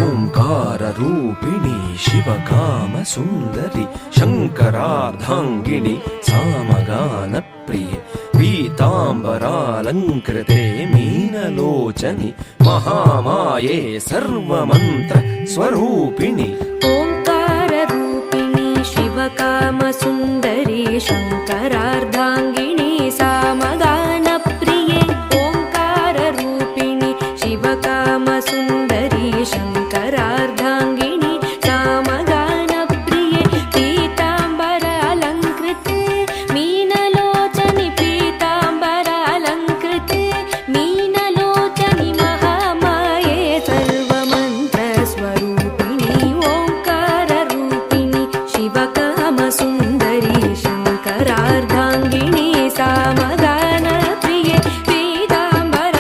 ఓంకార రూపిణి శివకామ సుందరి శంకరార్ధాంగిణి సామగాన ప్రియ పీతాంబరాలంకృతే మీనలోచని మహామాయే సర్వమంత్ర స్వరూపిణి ఓంకార రూపిణి శివకామ సుందరి శంకరార్ధాంగిణి సామగాన ప్రియే ఓంకార రూపిణి శివకామ సుందరి శంకరార్ధాంగిణి సామగాన ప్రియే పీతాంబరాలంకృతే మీనలోచని పీతాంబరాలంకృతే మీనలోచని మహామాయే సర్వమంత్ర స్వరూపిణి ఓంకార రూపిణి శివకామ సుందరి శంకరార్ధాంగిణి సామగాన ప్రియే పీతాంబరాలంకృతే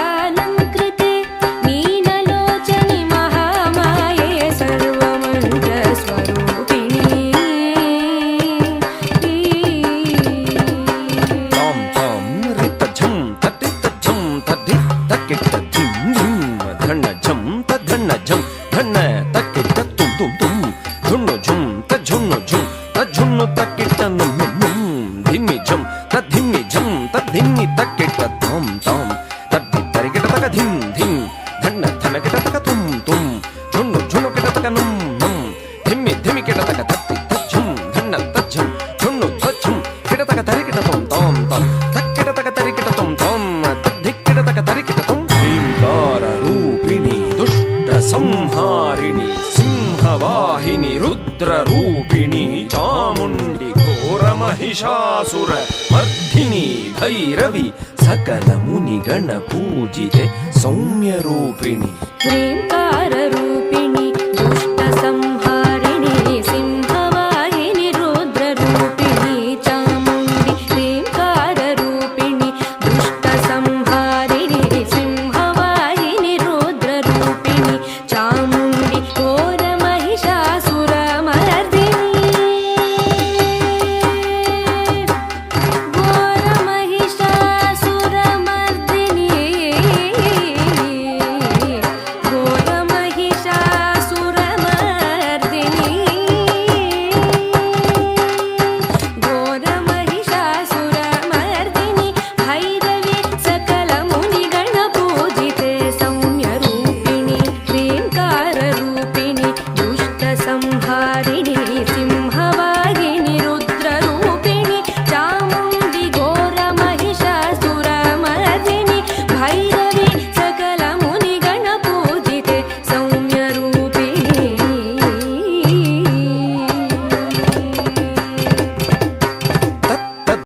మీనలోచని మహామాయే సర్వమంత్ర స్వరూపిణి తాం తాం రిత ఝం తటిత ఝం తటి తకిట ధిం ధిం ధన ఝం తధన ఝం ధన తకిట తుం తుం తుం ఝున్ను ఝుం తఝున్ను ఝుం తఝున్ను తకిట నం నం ధిమ్మి ఝం తధిమ్మి ఝం తధిమ్మి తకిట తాం తాం తటి తరికిట తక ధిం ధిం ధన ధన కిట తక తుం తుం ఝున్ను ఝున్ను కిట తక నం నం ధిమ్మి ధిమ్మి కిట తక తటి తఝుం ధన తఝం ఝున్ను తఝుం కిట తక తరికిట తం తాం తాం తక్కిట తక తరికిట తం తాం తద్ధిక్కిట తక తరికిట తం ఓంకార రూపిణి దుష్ట సంహారిణి సింహవాహిని రుద్ర రూపిణి చాముండి ఘోర మహిషాసుర మర్ధిని భైరవి సకల ముని గణ పూజితే సౌమ్య రూపిణి హ్రీంకార